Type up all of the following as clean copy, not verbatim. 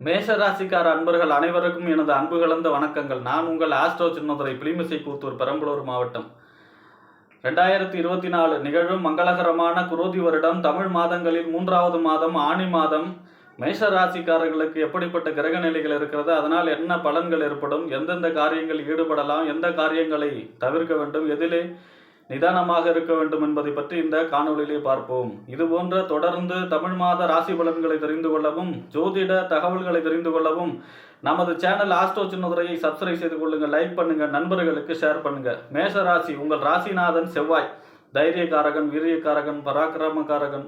மேஷ ராசிக்கார அன்பர்கள் அனைவருக்கும் எனது அன்பு கலந்த வணக்கங்கள். நான் உங்கள் ஆஸ்ட்ரோ சின்னதுரை, பிளிமிசை கூத்தூர், பெரம்பலூர் மாவட்டம். 2024 நிகழும் மங்களகரமான குரோதி வருடம் தமிழ் மாதங்களில் 3வது மாதம் ஆனி மாதம். மேஷ ராசிக்காரர்களுக்கு எப்படிப்பட்ட கிரக நிலைகள் இருக்கிறது, அதனால் என்ன பலன்கள் ஏற்படும், எந்தெந்த காரியங்கள் ஈடுபடலாம், எந்த காரியங்களை தவிர்க்க வேண்டும், எதிலே நிதானமாக இருக்க வேண்டும் என்பதை பற்றி இந்த காணொளியிலே பார்ப்போம். இதுபோன்ற தொடர்ந்து தமிழ் மாத ராசி பலன்களை தெரிந்து கொள்ளவும், ஜோதிட தகவல்களை தெரிந்து கொள்ளவும் நமது சேனல் ஆஸ்ட்ரோ சின்னதுரையை சப்ஸ்கிரைப் செய்து கொள்ளுங்கள், லைக் பண்ணுங்க, நண்பர்களுக்கு ஷேர் பண்ணுங்க. மேஷ ராசி, உங்கள் ராசிநாதன் செவ்வாய். தைரியக்காரகன், வீரியக்காரகன், பராக்கிரமக்காரகன்,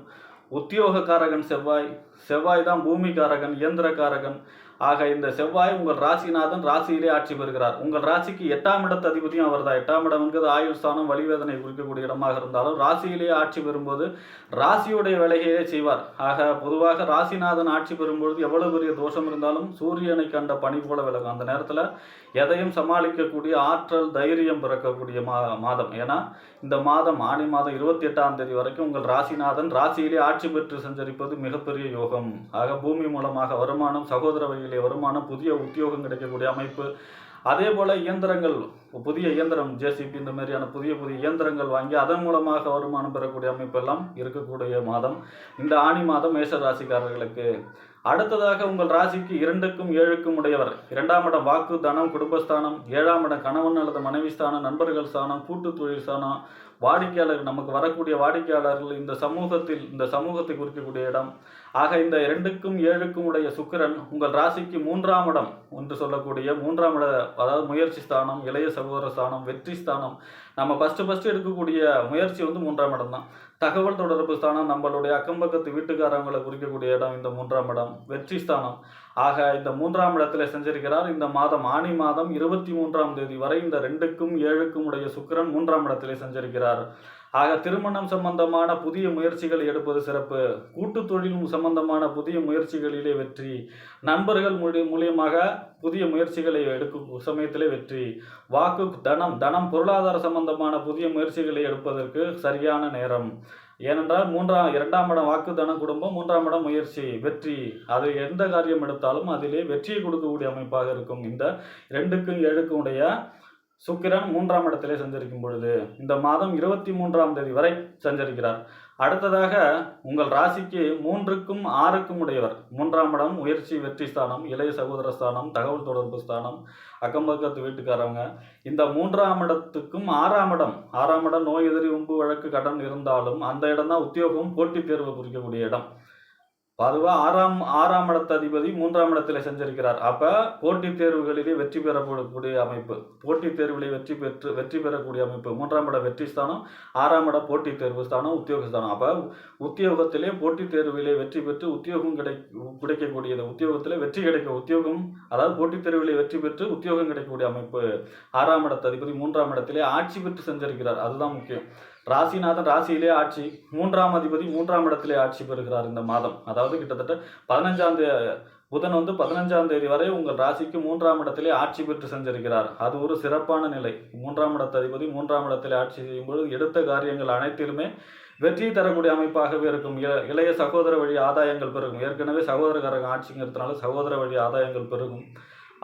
உத்தியோகக்காரகன் செவ்வாய். செவ்வாய் தான் பூமிக்காரகன், இயந்திரக்காரகன். ஆக இந்த செவ்வாய் உங்கள் ராசிநாதன் ராசியிலே ஆட்சி பெறுகிறார். உங்கள் ராசிக்கு 8ஆம் இடத்து அதிபதியும் அவர் தான். 8ஆம் இடம் என்கிறது ஆயுள் ஸ்தானம், வலிவேதனை குறிக்கக்கூடிய இடமாக இருந்தாலும் ராசியிலே ஆட்சி பெறும்போது ராசியுடைய வேலையே செய்வார். ஆக பொதுவாக ராசிநாதன் ஆட்சி பெறும்பொழுது எவ்வளவு பெரிய தோஷம் இருந்தாலும் சூரியனை கண்ட பனி போல விலகும். அந்த நேரத்தில் எதையும் சமாளிக்கக்கூடிய ஆற்றல், தைரியம் பிறக்கக்கூடிய மாதம். ஏன்னா இந்த மாதம் ஆனி மாதம் 28ஆம் தேதி வரைக்கும் உங்கள் ராசிநாதன் ராசியிலே ஆட்சி பெற்று சஞ்சரிப்பது மிகப்பெரிய யோகம். ஆக பூமி மூலமாக வருமானம், சகோதர வகையிலே வருமானம், புதிய உத்தியோகம் கிடைக்கக்கூடிய அமைப்பு. அதே போல இயந்திரங்கள், புதிய இயந்திரம், ஜேசிபி, இந்த மாதிரியான புதிய இயந்திரங்கள் வாங்கி அதன் மூலமாக வருமானம் பெறக்கூடிய அமைப்பெல்லாம் இருக்கக்கூடிய மாதம் இந்த ஆனி மாதம் மேஷ ராசிக்காரர்களுக்கு. அடுத்ததாக உங்கள் ராசிக்கு 2க்கும் 7க்கும் உடையவர். 2ஆம் இடம் வாக்கு, தனம், குடும்பஸ்தானம். 7ஆம் இடம் கணவன் அல்லது மனைவி ஸ்தானம், நண்பர்கள் ஸ்தானம், கூட்டு தொழில் ஸ்தானம், வாடிக்கையாளர், நமக்கு வரக்கூடிய வாடிக்கையாளர்கள், இந்த சமூகத்தை குறிக்கக்கூடிய இடம். ஆக இந்த 2க்கும் 7க்கும் உடைய சுக்கிரன் உங்கள் ராசிக்கு 3ஆம் இடம் என்று சொல்லக்கூடிய 3ஆம் இட, அதாவது முயற்சி ஸ்தானம், இளைய சகோதர ஸ்தானம், வெற்றி ஸ்தானம். நம்ம ஃபஸ்ட்டு எடுக்கக்கூடிய முயற்சி 3ஆம் இடம் தான். தகவல் தொடர்பு ஸ்தானம், நம்மளுடைய அக்கம்பக்கத்து வீட்டுக்காரங்களை குறிக்கக்கூடிய இடம் இந்த 3ஆம் இடம், வெற்றி ஸ்தானம். ஆக இந்த 3ஆம் இடத்துல செஞ்சிருக்கிறார். இந்த மாதம் ஆனி மாதம் 23ஆம் தேதி வரை இந்த 2க்கும் 7க்கும் உடைய சுக்கிரன் 3ஆம் இடத்திலே செஞ்சிருக்கிறார். ஆக திருமணம் சம்பந்தமான புதிய முயற்சிகள் எடுப்பது சிறப்பு. கூட்டு தொழில் சம்பந்தமான புதிய முயற்சிகளிலே வெற்றி. நண்பர்கள் மூலியமாக புதிய முயற்சிகளை எடுக்கும் சமயத்திலே வெற்றி. வாக்கு, தனம், பொருளாதார சம்பந்தமான புதிய முயற்சிகளை எடுப்பதற்கு சரியான நேரம். ஏனென்றால் 2ஆம் இடம் வாக்கு, தனம், குடும்பம், 3ஆம் இடம் முயற்சி, வெற்றி. அது எந்த காரியம் எடுத்தாலும் அதிலே வெற்றியை கொடுக்கக்கூடிய அமைப்பாக இருக்கும். இந்த 2க்கும் 7க்கும் உடைய சுக்கிரன் 3ஆம் இடத்திலே சஞ்சரிக்கும் பொழுது இந்த மாதம் 23ஆம் தேதி வரை சஞ்சரிக்கிறார். அடுத்ததாக உங்கள் ராசிக்கு 3க்கும் 6க்கும் உடையவர். 3ஆம் இடம் முயற்சி, வெற்றி ஸ்தானம், இளைய சகோதர ஸ்தானம், தகவல் தொடர்பு ஸ்தானம், அக்கம்பக்கத்து வீட்டுக்காரவங்க. இந்த 3ஆம் இடத்துக்கும் 6ஆம் இடம் நோய், எதிரி, உம்பு, வழக்கு, கடன் இருந்தாலும் அந்த இடம் தான் உத்தியோகம், போட்டித் தேர்வு குறிக்கக்கூடிய இடம். பொதுவாக 6ஆம் இடத்து அதிபதி 3ஆம் இடத்தில் செஞ்சிருக்கிறார். அப்போ போட்டித் தேர்வுகளிலே வெற்றி பெறக்கூடிய அமைப்பு, போட்டித் தேர்விலே வெற்றி பெறக்கூடிய அமைப்பு. 3ஆம் இடம் வெற்றி ஸ்தானம், 6ஆம் இடம் போட்டித் தேர்வு ஸ்தானம், உத்தியோக ஸ்தானம். அப்போ உத்தியோகத்திலே போட்டித் தேர்விலே வெற்றி பெற்று உத்தியோகம் கிடைக்கக்கூடியது, உத்தியோகத்திலே வெற்றி உத்தியோகம், அதாவது போட்டித் தேர்விலே வெற்றி பெற்று உத்தியோகம் கிடைக்கக்கூடிய அமைப்பு. 6ஆம் இடத்து அதிபதி 3ஆம் இடத்திலே ஆட்சி பெற்று செஞ்சிருக்கிறார். அதுதான் முக்கியம். ராசிநாதன் ராசியிலே ஆட்சி, 3ஆம் அதிபதி 3ஆம் இடத்திலே ஆட்சி பெறுகிறார் இந்த மாதம். அதாவது கிட்டத்தட்ட 15ஆம் தேதி புதன் 15ஆம் தேதி வரை உங்கள் ராசிக்கு 3ஆம் இடத்திலே ஆட்சி பெற்று செஞ்சிருக்கிறார். அது ஒரு சிறப்பான நிலை. 3ஆம் இடத்து அதிபதி 3ஆம் இடத்திலே ஆட்சி செய்யும்போது எடுத்த காரியங்கள் அனைத்திலுமே வெற்றி தரக்கூடிய அமைப்பாகவே இருக்கும். இளைய சகோதர வழி ஆதாயங்கள் பெருகும். ஏற்கனவே சகோதரக்காரங்க ஆட்சிங்கிறதுனால சகோதர வழி ஆதாயங்கள் பெருகும்.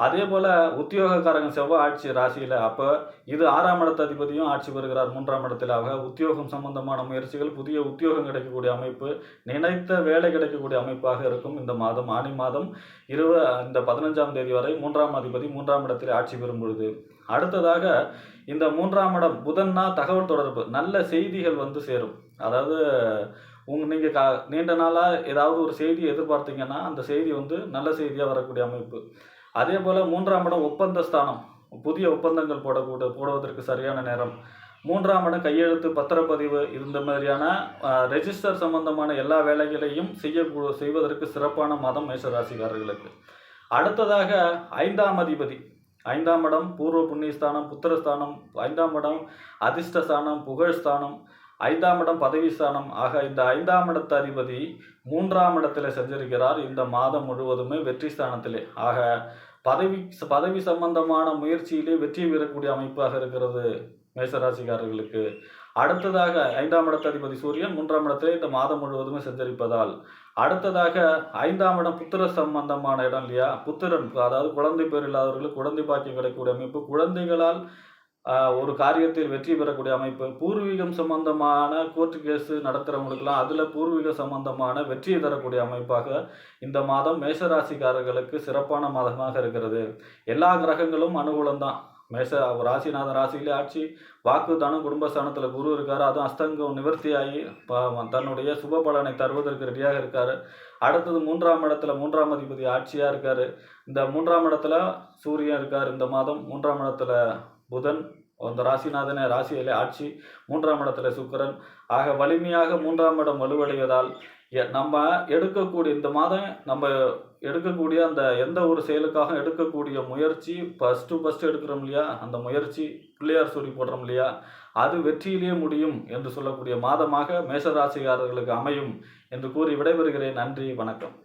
அதே போல் உத்தியோகக்காரங்க செவ்வாய் ஆட்சி ராசியில். அப்போ இது 6ஆம் இடத்து அதிபதியும் ஆட்சி பெறுகிறார் 3ஆம் இடத்தில். ஆக உத்தியோகம் சம்பந்தமான முயற்சிகள், புதிய உத்தியோகம் கிடைக்கக்கூடிய அமைப்பு, நினைத்த வேலை கிடைக்கக்கூடிய அமைப்பாக இருக்கும் இந்த மாதம் ஆனி மாதம். இந்த 15ஆம் தேதி வரை 3ஆம் அதிபதி 3ஆம் இடத்தில் ஆட்சி பெறும் பொழுது அடுத்ததாக இந்த 3ஆம் இடம் புதன்னா தகவல் தொடர்பு, நல்ல செய்திகள் சேரும். அதாவது நீங்கள் நீண்ட நாளாக ஏதாவது ஒரு செய்தி எதிர்பார்த்தீங்கன்னா அந்த செய்தி நல்ல செய்தியாக வரக்கூடிய அமைப்பு. அதே போல் 3ஆம் இடம் ஒப்பந்த ஸ்தானம், புதிய ஒப்பந்தங்கள் போடுவதற்கு சரியான நேரம். 3ஆம் இடம் கையெழுத்து, பத்திரப்பதிவு, இந்த மாதிரியான ரெஜிஸ்டர் சம்பந்தமான எல்லா வேலைகளையும் செய்வதற்கு சிறப்பான மாதம் மேஷராசிக்காரர்களுக்கு. அடுத்ததாக 5ஆம் அதிபதி, 5ஆம் இடம் பூர்வ புண்ணியஸ்தானம், புத்திரஸ்தானம், 5ஆம் இடம் அதிர்ஷ்டஸ்தானம், புகழ்ஸ்தானம், 5ஆம் இடம் பதவி ஸ்தானம். ஆக இந்த 5ஆம் இடத்து அதிபதி 3ஆம் இடத்தில் செஞ்சிருக்கிறார் இந்த மாதம் முழுவதுமே வெற்றி ஸ்தானத்திலே. ஆக பதவி சம்பந்தமான முயற்சியிலே வெற்றி பெறக்கூடிய அமைப்பாக இருக்கிறது மேஷராசிக்காரர்களுக்கு. அடுத்ததாக 5ஆம் இடத்து அதிபதி சூரியன் 3ஆம் இடத்திலே இந்த மாதம் முழுவதுமே சஞ்சரிப்பதால் அடுத்ததாக 5ஆம் இடம் புத்திர சம்பந்தமான இடம் இல்லையா? புத்திரன், அதாவது குழந்தை பேர் இல்லாதவர்களுக்கு குழந்தை பாக்கியம் கிடைக்கக்கூடிய அமைப்பு, குழந்தைகளால் ஒரு காரியத்தில் வெற்றி பெறக்கூடிய அமைப்பு, பூர்வீகம் சம்பந்தமான கோர்ட்டு கேஸு நடத்துகிறவங்களுக்கெல்லாம் அதில் பூர்வீக சம்பந்தமான வெற்றியை தரக்கூடிய அமைப்பாக இந்த மாதம் மேஷராசிக்காரர்களுக்கு சிறப்பான மாதமாக இருக்கிறது. எல்லா கிரகங்களும் அனுகூலம்தான். ராசிநாதன் ராசியிலே ஆட்சி, வாக்குதானம், குடும்பஸ்தானத்தில் குரு இருக்கார். அதுவும் அஸ்தங்கம் நிவர்த்தியாகி தன்னுடைய சுப பலனை தருவதற்கு ரெடியாக இருக்கார். அடுத்தது 3ஆம் இடத்துல 3ஆம் அதிபதி ஆட்சியாக இருக்கார். இந்த 3ஆம் இடத்துல சூரியன் இருக்கார். இந்த மாதம் 3ஆம் இடத்துல புதன், அந்த ராசிநாதனே ராசியிலே ஆட்சி, 3ஆம் இடத்துல சுக்கிரன். ஆக வலிமையாக 3ஆம் இடம் வலுவடைவதால் நம்ம எடுக்கக்கூடிய இந்த மாதம் நம்ம எடுக்கக்கூடிய அந்த எந்த ஒரு செயலுக்காக எடுக்கக்கூடிய முயற்சி ஃபஸ்ட்டு எடுக்கிறோம் இல்லையா, அந்த முயற்சி பிள்ளையார் சொல்லி போடுறோம் இல்லையா, அது வெற்றியிலேயே முடியும் என்று சொல்லக்கூடிய மாதமாக மேஷராசிக்காரர்களுக்கு அமையும் என்று கூறி விடைபெறுகிறேன். நன்றி, வணக்கம்.